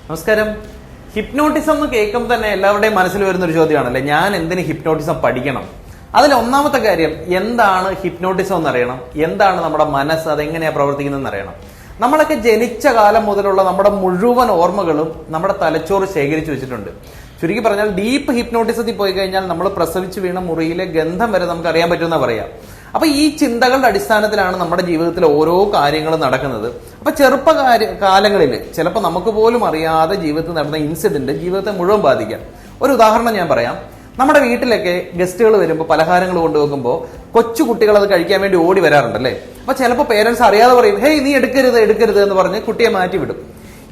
നമസ്കാരം. ഹിപ്നോട്ടിസം എന്ന് കേൾക്കുമ്പോൾ തന്നെ എല്ലാവരുടെയും മനസ്സിൽ വരുന്ന ഒരു ചോദ്യമാണല്ലേ, ഞാൻ എന്തിന് ഹിപ്നോട്ടിസം പഠിക്കണം? അതിൽ ഒന്നാമത്തെ കാര്യം, എന്താണ് ഹിപ്നോട്ടിസം എന്നറിയണം. എന്താണ് നമ്മുടെ മനസ്സ്, അതെങ്ങനെയാണ് പ്രവർത്തിക്കുന്നതെന്ന് അറിയണം. നമ്മളൊക്കെ ജനിച്ച കാലം മുതലുള്ള നമ്മുടെ മുഴുവൻ ഓർമ്മകളും നമ്മുടെ തലച്ചോറ് ശേഖരിച്ചു വെച്ചിട്ടുണ്ട്. ചുരുക്കി പറഞ്ഞാൽ ഡീപ്പ് ഹിപ്നോട്ടിസത്തിൽ പോയി കഴിഞ്ഞാൽ നമ്മൾ പ്രസവിച്ച് വീണ മുറിയിലെ ഗന്ധം വരെ നമുക്ക് അറിയാൻ പറ്റുമെന്നാ പറയാം. അപ്പൊ ഈ ചിന്തകളുടെ അടിസ്ഥാനത്തിലാണ് നമ്മുടെ ജീവിതത്തിൽ ഓരോ കാര്യങ്ങളും നടക്കുന്നത്. അപ്പൊ കാലങ്ങളിൽ ചിലപ്പോൾ നമുക്ക് പോലും അറിയാതെ ജീവിതത്തിൽ നടന്ന ഇൻസിഡന്റ് ജീവിതത്തെ മുഴുവൻ ബാധിക്കാം. ഒരു ഉദാഹരണം ഞാൻ പറയാം. നമ്മുടെ വീട്ടിലൊക്കെ ഗസ്റ്റുകൾ വരുമ്പോൾ പലഹാരങ്ങൾ കൊണ്ടുവെക്കുമ്പോൾ കൊച്ചു കുട്ടികൾ അത് കഴിക്കാൻ വേണ്ടി ഓടി വരാറുണ്ടല്ലേ. അപ്പൊ ചിലപ്പോൾ പേരൻസ് അറിയാതെ പറയും, ഹേയ് നീ എടുക്കരുത് എന്ന് പറഞ്ഞ് കുട്ടിയെ മാറ്റി വിടും.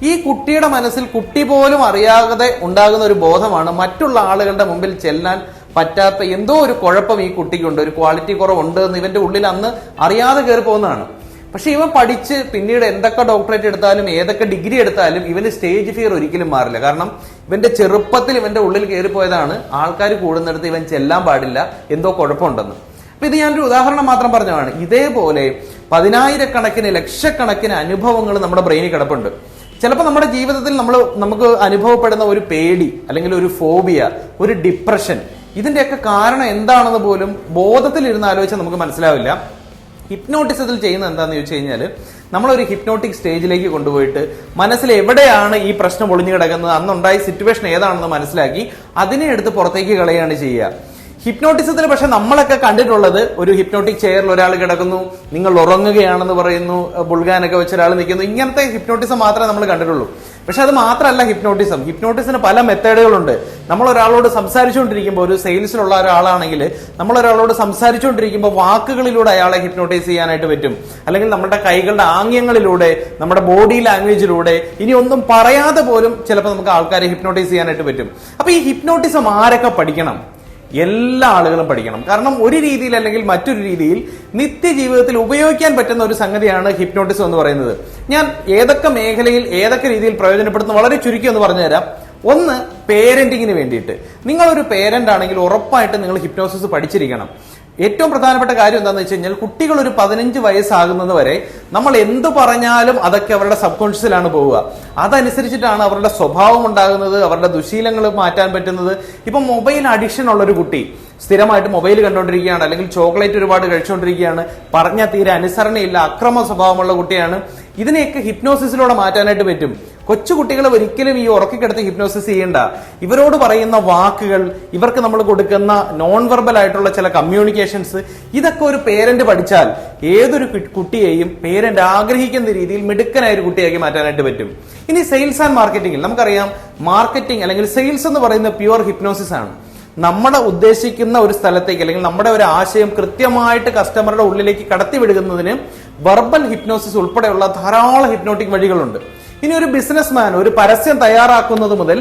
ഈ കുട്ടിയുടെ മനസ്സിൽ കുട്ടി പോലും അറിയാതെ ഉണ്ടാകുന്ന ഒരു ബോധമാണ് മറ്റുള്ള ആളുകളുടെ മുമ്പിൽ ചെല്ലാൻ പറ്റാത്ത എന്തോ ഒരു കുഴപ്പം ഈ കുട്ടിക്കുണ്ട്, ഒരു ക്വാളിറ്റി കുറവുണ്ട് എന്ന് ഇവന്റെ ഉള്ളിൽ അന്ന് അറിയാതെ കയറി പോകുന്നതാണ്. പക്ഷെ ഇവൻ പഠിച്ച് പിന്നീട് എന്തൊക്കെ ഡോക്ടറേറ്റ് എടുത്താലും ഏതൊക്കെ ഡിഗ്രി എടുത്താലും ഇവന് സ്റ്റേജ് ഫിയർ ഒരിക്കലും മാറില്ല. കാരണം ഇവന്റെ ചെറുപ്പത്തിൽ ഇവന്റെ ഉള്ളിൽ കയറിപ്പോയതാണ് ആൾക്കാർ കൂടുന്നിടത്ത് ഇവൻ ചെല്ലാൻ പാടില്ല, എന്തോ കുഴപ്പമുണ്ടെന്ന്. അപ്പൊ ഇത് ഞാനൊരു ഉദാഹരണം മാത്രം പറഞ്ഞതാണ്. ഇതേപോലെ പതിനായിരക്കണക്കിന് ലക്ഷക്കണക്കിന് അനുഭവങ്ങൾ നമ്മുടെ ബ്രെയിനിൽ കിടപ്പുണ്ട്. ചിലപ്പോൾ നമ്മുടെ ജീവിതത്തിൽ നമുക്ക് അനുഭവപ്പെടുന്ന ഒരു പേടി അല്ലെങ്കിൽ ഒരു ഫോബിയ, ഒരു ഡിപ്രഷൻ, ഇതിന്റെയൊക്കെ കാരണം എന്താണെന്ന് പോലും ബോധത്തിലിരുന്ന് ആലോചിച്ചാൽ നമുക്ക് മനസ്സിലാവില്ല. ഹിപ്നോട്ടിസത്തിൽ ചെയ്യുന്നത് എന്താണെന്ന് ചോദിച്ചു കഴിഞ്ഞാൽ, നമ്മളൊരു ഹിപ്നോട്ടിക് സ്റ്റേജിലേക്ക് കൊണ്ടുപോയിട്ട് മനസ്സിൽ എവിടെയാണ് ഈ പ്രശ്നം ഒളിഞ്ഞു കിടക്കുന്നത്, അന്നുണ്ടായ സിറ്റുവേഷൻ ഏതാണെന്ന് മനസ്സിലാക്കി അതിനെ എടുത്ത് പുറത്തേക്ക് കളയുകയാണ് ചെയ്യുക. ഹിപ്നോട്ടിസത്തിൽ പക്ഷെ നമ്മളൊക്കെ കണ്ടിട്ടുള്ളത്, ഒരു ഹിപ്നോട്ടിക് ചെയറിൽ ഒരാൾ കിടക്കുന്നു, നിങ്ങൾ ഉറങ്ങുകയാണെന്ന് പറയുന്നു, ബുൾഗാനൊക്കെ വെച്ച ഒരാൾ നിൽക്കുന്നു, ഇങ്ങനത്തെ ഹിപ്നോട്ടിസം മാത്രമേ നമ്മൾ കണ്ടിട്ടുള്ളൂ. പക്ഷെ അത് മാത്രമല്ല ഹിപ്നോട്ടിസത്തിന് പല മെത്തേഡുകളുണ്ട്. നമ്മൾ ഒരാളോട് സംസാരിച്ചുകൊണ്ടിരിക്കുമ്പോൾ, ഒരു സെയിൽസിലുള്ള ഒരാളാണെങ്കിൽ നമ്മൾ ഒരാളോട് സംസാരിച്ചുകൊണ്ടിരിക്കുമ്പോൾ വാക്കുകളിലൂടെ അയാളെ ഹിപ്നോട്ടൈസ് ചെയ്യാനായിട്ട് പറ്റും. അല്ലെങ്കിൽ നമ്മുടെ കൈകളുടെ ആംഗ്യങ്ങളിലൂടെ, നമ്മുടെ ബോഡി ലാംഗ്വേജിലൂടെ, ഇനി ഒന്നും പറയാതെ പോലും ചിലപ്പോൾ നമുക്ക് ആൾക്കാരെ ഹിപ്നോട്ടൈസ് ചെയ്യാനായിട്ട് പറ്റും. അപ്പൊ ഈ ഹിപ്നോട്ടിസം ആരൊക്കെ പഠിക്കണം? എല്ലാ ആളുകളും പഠിക്കണം. കാരണം ഒരു രീതിയിൽ അല്ലെങ്കിൽ മറ്റൊരു രീതിയിൽ നിത്യജീവിതത്തിൽ ഉപയോഗിക്കാൻ പറ്റുന്ന ഒരു സംഗതിയാണ് ഹിപ്നോട്ടിസം എന്ന് പറയുന്നത്. ഞാൻ ഏതൊക്കെ മേഖലയിൽ ഏതൊക്കെ രീതിയിൽ പ്രയോജനപ്പെടുത്തുന്ന വളരെ ചുരുക്കി ഒന്ന് പറഞ്ഞുതരാം. ഒന്ന്, പേരന്റിങ്ങിന് വേണ്ടിയിട്ട്. നിങ്ങളൊരു പേരന്റ് ആണെങ്കിൽ ഉറപ്പായിട്ട് നിങ്ങൾ ഹിപ്നോസിസ് പഠിച്ചിരിക്കണം. ഏറ്റവും പ്രധാനപ്പെട്ട കാര്യം എന്താണെന്ന് വെച്ച് കഴിഞ്ഞാൽ, കുട്ടികൾ ഒരു 15 വയസ്സാകുന്നത് വരെ നമ്മൾ എന്തു പറഞ്ഞാലും അതൊക്കെ അവരുടെ സബ് കോൺഷ്യസിലാണ് പോവുക. അതനുസരിച്ചിട്ടാണ് അവരുടെ സ്വഭാവം ഉണ്ടാകുന്നത്, അവരുടെ ദുശീലങ്ങൾ മാറ്റാൻ പറ്റുന്നത്. ഇപ്പൊ മൊബൈൽ അഡിക്ഷൻ ഉള്ള ഒരു കുട്ടി സ്ഥിരമായിട്ട് മൊബൈൽ കണ്ടുകൊണ്ടിരിക്കുകയാണ്, അല്ലെങ്കിൽ ചോക്ലേറ്റ് ഒരുപാട് കഴിച്ചുകൊണ്ടിരിക്കുകയാണ്, പറഞ്ഞാൽ തീരെ അനുസരണയില്ല, അക്രമ സ്വഭാവമുള്ള കുട്ടിയാണ്. ഇതിനെയൊക്കെ ഹിപ്നോസിസിലൂടെ മാറ്റാനായിട്ട് പറ്റും. കൊച്ചുകുട്ടികളെ ഒരിക്കലും ഈ ഉറക്കിക്കിടത്ത് ഹിപ്നോസിസ് ചെയ്യേണ്ട. ഇവരോട് പറയുന്ന വാക്കുകൾ, ഇവർക്ക് നമ്മൾ കൊടുക്കുന്ന നോൺ വെർബൽ ആയിട്ടുള്ള ചില കമ്മ്യൂണിക്കേഷൻസ്, ഇതൊക്കെ ഒരു പേരന്റ് പഠിച്ചാൽ ഏതൊരു കുട്ടിയെയും പേരന്റ് ആഗ്രഹിക്കുന്ന രീതിയിൽ മിടുക്കനായ ഒരു കുട്ടിയാക്കി മാറ്റാനായിട്ട് പറ്റും. ഇനി സെയിൽസ് ആൻഡ് മാർക്കറ്റിംഗിൽ നമുക്കറിയാം, മാർക്കറ്റിംഗ് അല്ലെങ്കിൽ സെയിൽസ് എന്ന് പറയുന്ന പ്യുവർ ഹിപ്നോസിസ് ആണ്. നമ്മുടെ ഉദ്ദേശിക്കുന്ന ഒരു സ്ഥലത്തേക്ക് അല്ലെങ്കിൽ നമ്മുടെ ഒരു ആശയം കൃത്യമായിട്ട് കസ്റ്റമറുടെ ഉള്ളിലേക്ക് കടത്തിവിടുന്നതിന് വെർബൽ ഹിപ്നോസിസ് ഉൾപ്പെടെയുള്ള ധാരാളം ഹിപ്നോട്ടിക് വഴികളുണ്ട്. ഇനി ഒരു ബിസിനസ്മാൻ ഒരു പരസ്യം തയ്യാറാക്കുന്നത് മുതൽ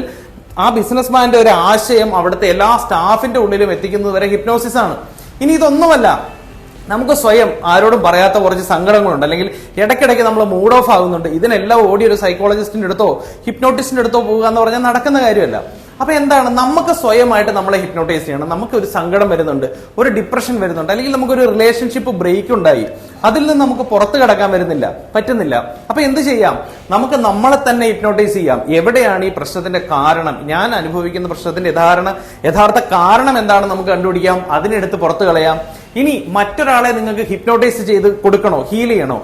ആ ബിസിനസ്മാന്റെ ഒരു ആശയം അവിടുത്തെ എല്ലാ സ്റ്റാഫിന്റെ ഉള്ളിലും എത്തിക്കുന്നത് വരെ ഹിപ്നോസിസ് ആണ്. ഇനി ഇതൊന്നുമല്ല, നമുക്ക് സ്വയം ആരോടും പറയാത്ത കുറച്ച് സങ്കടങ്ങളുണ്ട്, അല്ലെങ്കിൽ ഇടയ്ക്കിടയ്ക്ക് നമ്മൾ മൂഡ് ഓഫ് ആകുന്നുണ്ട്. ഇതിനെല്ലാം ഓടി ഒരു സൈക്കോളജിസ്റ്റിന്റെ അടുത്തോ ഹിപ്നോട്ടിസ്റ്റിന്റെ അടുത്തോ പോകുക എന്ന് പറഞ്ഞാൽ നടക്കുന്ന കാര്യമല്ല. അപ്പൊ എന്താണ്, നമുക്ക് സ്വയമായിട്ട് നമ്മളെ ഹിപ്നോട്ടൈസ് ചെയ്യണം. നമുക്ക് ഒരു സങ്കടം വരുന്നുണ്ട്, ഒരു ഡിപ്രഷൻ വരുന്നുണ്ട്, അല്ലെങ്കിൽ നമുക്കൊരു റിലേഷൻഷിപ്പ് ബ്രേക്ക് ഉണ്ടായി, അതിൽ നിന്ന് നമുക്ക് പുറത്തു കടക്കാൻ പറ്റുന്നില്ല. അപ്പൊ എന്ത് ചെയ്യാം? നമുക്ക് നമ്മളെ തന്നെ ഹിപ്നോട്ടൈസ് ചെയ്യാം. എവിടെയാണ് ഈ പ്രശ്നത്തിന്റെ കാരണം, ഞാൻ അനുഭവിക്കുന്ന പ്രശ്നത്തിന്റെ യഥാർത്ഥ കാരണം എന്താണെന്ന് നമുക്ക് കണ്ടുപിടിക്കാം, അതിനെടുത്ത് പുറത്തു കളയാം. ഇനി മറ്റൊരാളെ നിങ്ങൾക്ക് ഹിപ്നോട്ടൈസ് ചെയ്ത് കൊടുക്കണോ, ഹീൽ ചെയ്യണോ?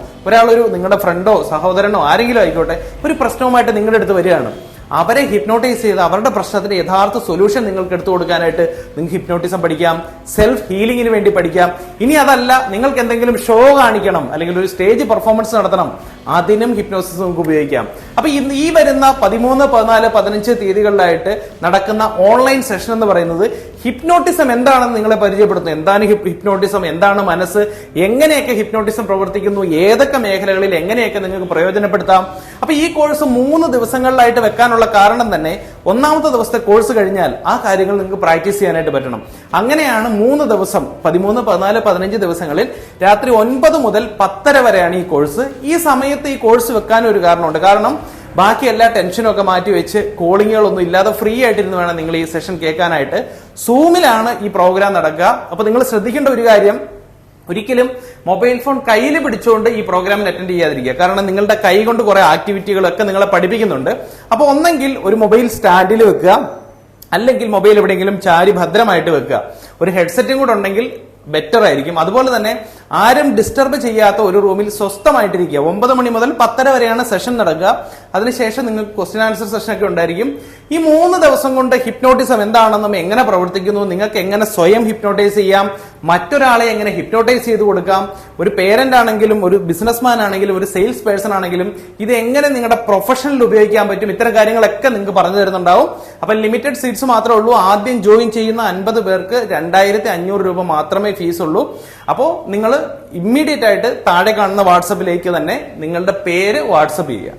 നിങ്ങളുടെ ഫ്രണ്ടോ സഹോദരനോ ആരെങ്കിലും ആയിക്കോട്ടെ, ഒരു പ്രശ്നവുമായിട്ട് നിങ്ങളുടെ അടുത്ത് വരികയാണ്, അവരെ ഹിപ്നോട്ടൈസ് ചെയ്ത് അവരുടെ പ്രശ്നത്തിന്റെ യഥാർത്ഥ സൊല്യൂഷൻ നിങ്ങൾക്ക് എടുത്തു കൊടുക്കാനായിട്ട് നിങ്ങൾക്ക് ഹിപ്നോട്ടിസം പഠിക്കാം. സെൽഫ് ഹീലിംഗിന് വേണ്ടി പഠിക്കാം. ഇനി അതല്ല, നിങ്ങൾക്ക് എന്തെങ്കിലും ഷോ കാണിക്കണം അല്ലെങ്കിൽ ഒരു സ്റ്റേജ് പെർഫോമൻസ് നടത്തണം, അതിനും ഹിപ്നോസിസ് നമുക്ക് ഉപയോഗിക്കാം. അപ്പൊ ഈ വരുന്ന 13, 14, 15 തീയതികളിലായിട്ട് നടക്കുന്ന ഓൺലൈൻ സെഷൻ എന്ന് പറയുന്നത് ഹിപ്നോട്ടിസം എന്താണെന്ന് നിങ്ങളെ പരിചയപ്പെടുത്തുന്നു. എന്താണ് ഹിപ്നോട്ടിസം, എന്താണ് മനസ്സ്, എങ്ങനെയൊക്കെ ഹിപ്നോട്ടിസം പ്രവർത്തിക്കുന്നു, ഏതൊക്കെ മേഖലകളിൽ എങ്ങനെയൊക്കെ നിങ്ങൾക്ക് പ്രയോജനപ്പെടുത്താം. അപ്പൊ ഈ കോഴ്സ് 3 ദിവസങ്ങളിലായിട്ട് വെക്കാനുള്ള കാരണം തന്നെ, ഒന്നാമത്തെ ദിവസത്തെ കോഴ്സ് കഴിഞ്ഞാൽ ആ കാര്യങ്ങൾ നിങ്ങൾക്ക് പ്രാക്ടീസ് ചെയ്യാനായിട്ട് പറ്റണം. അങ്ങനെയാണ് 3 ദിവസം 13, 14, 15 ദിവസങ്ങളിൽ രാത്രി 9 മുതൽ 10:30 വരെയാണ് ഈ കോഴ്സ്. ഈ സമയത്ത് ഈ കോഴ്സ് വെക്കാൻ ഒരു കാരണമുണ്ട്. കാരണം ബാക്കി എല്ലാ ടെൻഷനും ഒക്കെ മാറ്റി വെച്ച് കോളിങ്ങുകളൊന്നും ഇല്ലാതെ ഫ്രീ ആയിട്ടിരുന്ന് വേണം നിങ്ങൾ ഈ സെഷൻ കേൾക്കാനായിട്ട്. സൂമിലാണ് ഈ പ്രോഗ്രാം നടക്കുക. അപ്പൊ നിങ്ങൾ ശ്രദ്ധിക്കേണ്ട ഒരു കാര്യം, ഒരിക്കലും മൊബൈൽ ഫോൺ കയ്യിൽ പിടിച്ചുകൊണ്ട് ഈ പ്രോഗ്രാമിൽ അറ്റൻഡ് ചെയ്യാതിരിക്കുക. കാരണം നിങ്ങളുടെ കൈ കൊണ്ട് കുറെ ആക്ടിവിറ്റികളൊക്കെ നിങ്ങളെ പഠിപ്പിക്കുന്നുണ്ട്. അപ്പോൾ ഒന്നെങ്കിൽ ഒരു മൊബൈൽ സ്റ്റാൻഡിൽ വെക്കുക, അല്ലെങ്കിൽ മൊബൈൽ എവിടെയെങ്കിലും ചാരി ഭദ്രമായിട്ട് വെക്കുക. ഒരു ഹെഡ്സെറ്റും കൂടെ ഉണ്ടെങ്കിൽ ബെറ്റർ ആയിരിക്കും. അതുപോലെ തന്നെ ആരും ഡിസ്റ്റർബ് ചെയ്യാത്ത ഒരു റൂമിൽ സ്വസ്ഥമായിട്ടിരിക്കുക. 9 മണി മുതൽ 10:30 വരെയാണ് സെഷൻ നടക്കുക. അതിനുശേഷം നിങ്ങൾക്ക് ക്വസ്റ്റ്യൻ ആൻസർ സെഷൻ ഒക്കെ ഉണ്ടായിരിക്കും. ഈ 3 ദിവസം കൊണ്ട് ഹിപ്നോട്ടിസം എന്താണെന്നും എങ്ങനെ പ്രവർത്തിക്കുന്നു, നിങ്ങൾക്ക് എങ്ങനെ സ്വയം ഹിപ്നോട്ടൈസ് ചെയ്യാം, മറ്റൊരാളെ എങ്ങനെ ഹിപ്നോട്ടൈസ് ചെയ്ത് കൊടുക്കാം, ഒരു പേരന്റ് ആണെങ്കിലും ഒരു ബിസിനസ്മാൻ ആണെങ്കിലും ഒരു സെയിൽസ് പേഴ്സൺ ആണെങ്കിലും ഇത് എങ്ങനെ നിങ്ങളുടെ പ്രൊഫഷനിൽ ഉപയോഗിക്കാൻ പറ്റും, ഇത്തരം കാര്യങ്ങളൊക്കെ നിങ്ങൾക്ക് പറഞ്ഞു തരുന്നുണ്ടാവും. അപ്പൊ ലിമിറ്റഡ് സീറ്റ്സ് മാത്രമേ ഉള്ളൂ. ആദ്യം ജോയിൻ ചെയ്യുന്ന 50 പേർക്ക് 2500 രൂപ മാത്രമേ ഫീസ് ഉള്ളൂ. അപ്പോൾ നിങ്ങൾ ഇമ്മീഡിയറ്റ് ആയിട്ട് താഴെ കാണുന്ന വാട്സപ്പിലേക്ക് തന്നെ നിങ്ങളുടെ പേര് വാട്സപ്പ് ചെയ്യുക.